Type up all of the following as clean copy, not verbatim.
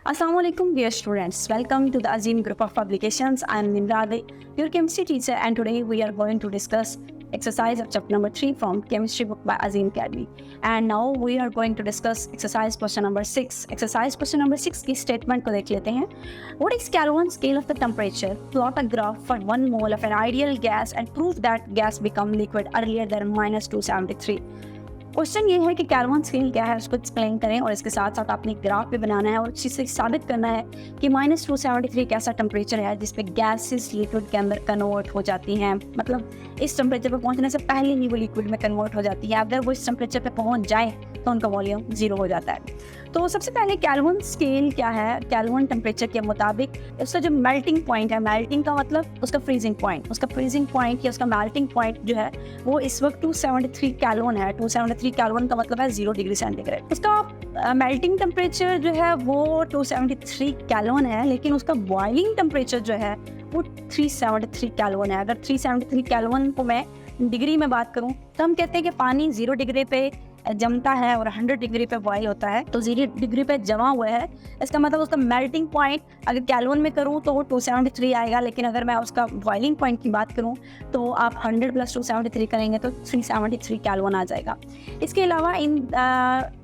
Assalamualaikum dear students, welcome to the Azim group of publications. I am Nimrade, your chemistry teacher, and today we are going to discuss exercise of chapter number 3 from chemistry book by Azim Academy. And now we are going to discuss exercise question number 6. Exercise question number 6 की statement को देख लेते हैं. What is Kelvin scale of the temperature? Plot a graph for 1 mole of an ideal gas and prove that gas become liquid earlier than -273. Question ये है कि kelvin scale क्या है, उसको एक्सप्लेन करें और इसके साथ साथ आपने ग्राफ भी बनाना है और इस चीज़ से साबित करना है कि -273 कैसा टेम्परेचर है जिसपे गैसेस लिक्विड के अंदर कन्वर्ट हो जाती हैं. मतलब इस टेम्परेचर पे पहुंचने से पहले ही वो लिक्विड में कन्वर्ट हो जाती है. अगर वो इस टेम्परेचर पे पहुंच जाए तो उनका वॉल्यूम 0 हो जाता है. तो सबसे पहले कैल्विन स्केल क्या है. कैल्विन टेम्परेचर के मुताबिक उसका जो मेल्टिंग पॉइंट है, मेल्टिंग का मतलब उसका फ्रीजिंग पॉइंट या उसका मेल्टिंग पॉइंट जो है वो इस वक्त 273 कैल्विन है. 273 कैल्विन का मतलब है 0 डिग्री सेंटीग्रेड. उसका मेल्टिंग टेम्परेचर जो है वो 273 कैल्विन है, लेकिन उसका बॉइलिंग टेम्परेचर जो है वो 373 कैल्विन है. अगर 373 कैल्विन को मैं डिग्री में बात करूं तो हम कहते हैं कि पानी 0 डिग्री पे जमता है और 100 डिग्री पे बॉयल होता है. तो 0 डिग्री पे जमा हुआ है, इसका मतलब उसका मेल्टिंग पॉइंट अगर कैल्विन में करूं तो वो 273 आएगा, लेकिन अगर मैं उसका बॉइलिंग पॉइंट की बात करूं तो आप 100 + 273 करेंगे तो 373 कैल्विन आ जाएगा. इसके अलावा इन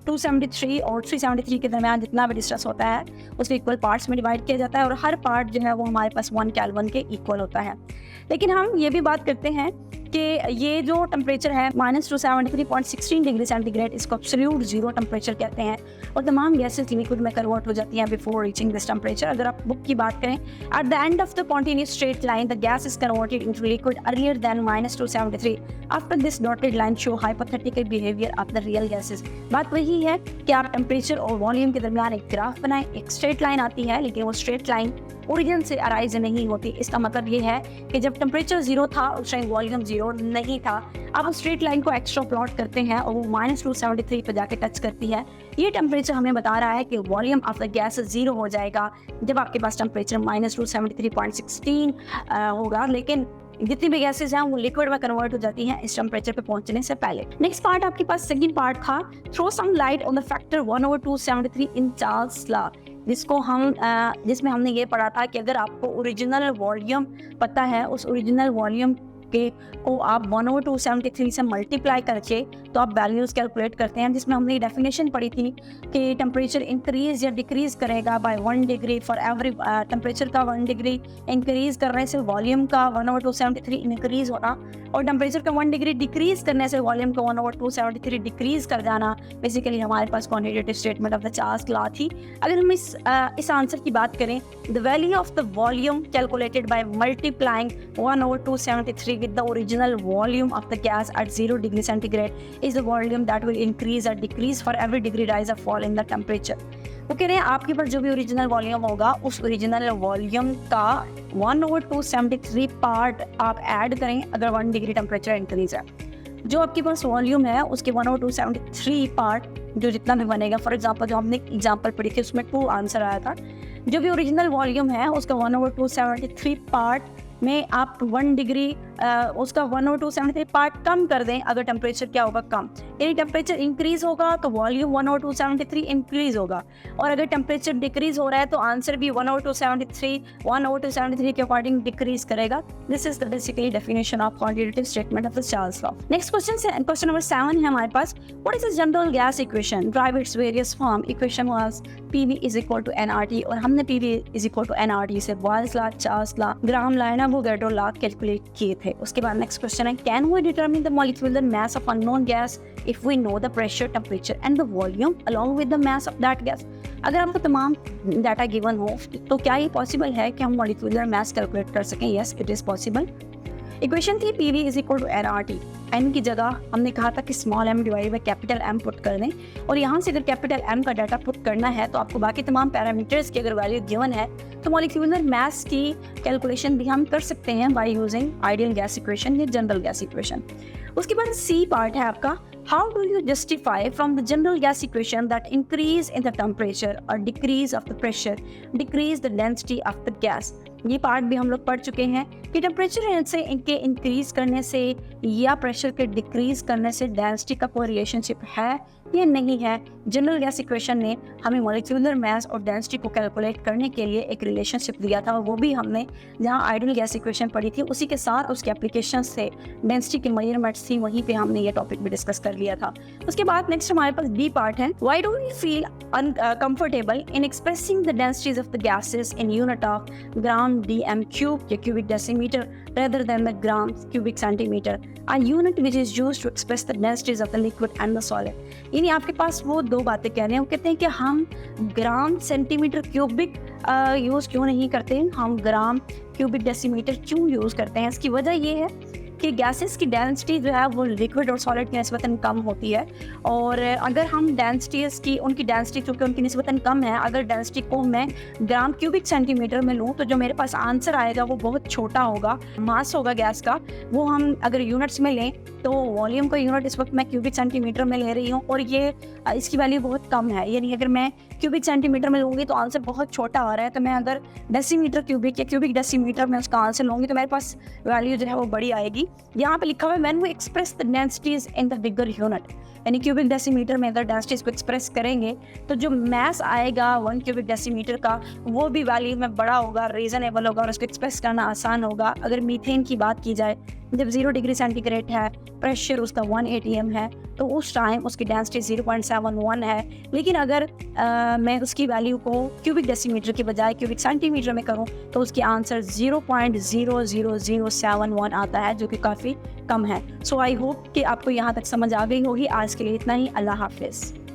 273 और 373 के दरमियान जितना भी डिस्टेंस होता है उसको इक्वल पार्ट्स में डिवाइड किया जाता है और हर पार्ट जो है वो हमारे पास 1 कैल्विन के इक्वल होता है. लेकिन हम ये भी बात करते हैं कि ये जो टेम्परेचर है -273.16 डिग्री सेंटीग्रेड, इसको एब्सोल्यूट 0 टेम्परेचर कहते हैं और तमाम गैसेस लिक्विड में कन्वर्ट हो जाती हैं बिफोर रीचिंग दिस टेम्परेचर. अगर आप बुक की बात करें, at the end of the continuous straight line the gas is converted into liquid earlier than -273. After this dotted line show hypothetical behaviour of the real gases. बात वही है कि आप टेम्परेचर और वॉल्यूम के दरमियान एक ग्राफ बनाएं. एक स्ट्रेट लाइन आती है, लेकिन वो स्ट्रेट लाइन ओरिजिन से अराइज नहीं होती. इसका मतलब ये है कि जब टेम्परेचर 0 था उस टाइम वॉल्यूम 0 नहीं था. आप स्ट्रेट लाइन को एक्स्ट्रा प्लॉट करते हैं और वो -273 पे जाके टच करती है. ये टेम्परेचर हमें बता रहा है कि वॉल्यूम ऑफ द गैस 0 हो जाएगा जब आपके पास टेम्परेचर -273.16 होगा. लेकिन जितनी भी गैसेस हैं वो लिक्विड में कन्वर्ट हो जाती हैं इस टेम्परेचर पे पहुंचने से पहले. नेक्स्ट पार्ट आपके पास सेकंड पार्ट था, throw some light on the factor 1/273 in Charles law, जिसमें हमने ये पढ़ा था कि अगर आपको ओरिजिनल वॉल्यूम पता है, उस ओरिजिनल वॉल्यूम को आप 1/273 से मल्टीप्लाई करके तो आप वैल्यूज़ कैलकुलेट करते हैं, जिसमें हमने डेफिनेशन पढ़ी थी कि टेम्परेचर इंक्रीज या डिक्रीज़ करेगा by 1 degree for every. Temperature का 1 डिग्री इंक्रीज़ करने से वॉल्यूम का 1/273 इंक्रीज़ होना और टेम्परेचर का 1 डिग्री डिक्रीज़ करने से वॉल्यूम का 1/273 डिक्रीज़ कर जाना. बेसिकली हमारे पास quantitative statement of the Charles law थी. अगर हम इस आंसर की बात करें, the value of the volume calculated by multiplying 1/273 with the original volume of the gas at 0 degree centigrade is the volume that will increase or decrease for every degree rise or fall in the temperature. वो कह रहे हैं आपके पास जो भी original volume होगा उस original volume का 1/273 पार्ट आप ऐड करें अगर 1 डिग्री टेम्परेचर इंक्रीज है. जो आपके पास वॉल्यूम है उसके 1/273 पार्ट जो जितना भी बनेगा, फॉर एग्जांपल जो हमने एग्जांपल पढ़ी थी उसमें 2 आंसर आया था. जो भी ओरिजिनल वॉल्यूम है उसका 1/273 पार्ट में आप 1 डिग्री उसका 1/273 पार्ट कम कर दें. अगर टेम्परेचर क्या होगा, कम, यानी टेम्परेचर इंक्रीज होगा तो वॉल्यूम 1/273 इंक्रीज होगा, और अगर टेम्परेचर डिक्रीज हो रहा है तो आंसर भी 1/273 के अकॉर्डिंग डिक्रीज करेगा. This is the basically definition of quantitative statement of the Charles law. Next question number 7 है हमारे पास. What is the general gas equation, derive its various form. Equation was PV = nRT और हमने PV = nRT से Boyle's law, Charles law, Graham law, Avogadro law calculate किए थे. उसके बाद नेक्स्ट क्वेश्चन है, can we determine the molecular mass of unknown gas if we know the pressure, temperature and the volume along with the mass of that gas. अगर आपको तमाम data given हो तो क्या ये पॉसिबल है कि हम मॉलिक्यूलर मास कैलकुलेट कर सकें? Yes, it is possible. Equation थी PV = nRT. n की जगह हमने कहा था कि small m divide by capital M put कर दें, और यहाँ से अगर कैपिटल M का डाटा पुट करना है तो आपको बाकी तमाम पैरामीटर्स की अगर वैल्यू गिवन है तो मॉलिक्यूलर मास की कैलकुलेशन भी हम कर सकते हैं by using ideal gas equation या जनरल गैस इक्वेशन. उसके बाद C पार्ट है आपका, how do you justify from the general gas equation that increase in the temperature और decrease of the pressure decrease the density of the gas. ये part भी हम लोग पढ़ चुके हैं कि टेम्परेचर से इनके इंक्रीज करने से या प्रेशर के डिक्रीज करने से डेंसिटी का कोई रिलेशनशिप है ये नहीं है। जनरल गैस इक्वेशन ने हमें मॉलिक्यूलर मास और डेंसिटी को कैलकुलेट करने के लिए एक रिलेशनशिप दिया था, और वो भी हमने जहाँ आइडियल गैस इक्वेशन पढ़ी थी उसी के साथ उसके एप्लीकेशंस से डेंसिटी की मेजरमेंट्स थी, वहीं पे हमने ये टॉपिक भी डिस्कस कर लिया था। उसके बाद नेक्स्ट हमारे पास बी पार्ट है, why do we feel comfortable in expressing the densities of the gases in unit of gram dm cube या cubic decimeter rather than the grams cubic centimeter, a unit which is used to express the densities of the liquid and the solid। यानी आपके पास वो दो बातें कह रहे हैं, वो कहते हैं कि हम ग्राम सेंटीमीटर क्यूबिक यूज़ क्यों नहीं करते, हम ग्राम क्यूबिक डेसीमीटर क्यों यूज़ करते हैं। इसकी वजह ये है कि गैसेस की डेंसिटी जो है वो लिक्विड और सॉलिड की निस्बतन कम होती है, और अगर हम डेंसिटीज़ की उनकी डेंसिटी चूँकि उनकी निस्बतन कम है, अगर डेंसिटी को मैं ग्राम क्यूबिक सेंटीमीटर में लूँ तो जो मेरे पास आंसर आएगा वो बहुत छोटा होगा। मास होगा गैस का, वो हम अगर यूनिट्स में लें तो वॉल्यूम का यूनिट इस वक्त मैं क्यूबिक सेंटीमीटर में ले रही हूँ, और ये इसकी वैल्यू बहुत कम है। यानी अगर मैं क्यूबिक सेंटीमीटर में लूँगी तो आंसर बहुत छोटा आ रहा है, तो मैं अगर डेसीमीटर क्यूबिक या क्यूबिक डेसीमीटर में उसका आंसर लूँगी तो मेरे पास वैल्यू जो है वो बड़ी आएगी। यहाँ पे लिखा हुआ है when we express the densities in the bigger unit, यानी क्यूबिक डेसीमीटर में अगर डेंसिटीज को एक्सप्रेस करेंगे तो जो मास आएगा 1 क्यूबिक डेसीमीटर का वो भी वैल्यू में बड़ा होगा, रीजनेबल होगा, और उसको एक्सप्रेस करना आसान होगा। अगर मीथेन की बात की जाए, जब 0 डिग्री सेंटीग्रेड है, प्रेशर उसका 1 atm है, तो उस टाइम उसकी डेंसिटी 0.71 है। लेकिन अगर मैं उसकी वैल्यू को क्यूबिक डेसीमीटर के बजाय क्यूबिक सेंटीमीटर में करूं तो उसकी आंसर 0.00071 आता है, जो कि काफ़ी कम है। सो आई होप कि आपको यहाँ तक समझ आ गई होगी। आज के लिए इतना ही। अल्लाह हाफिज़।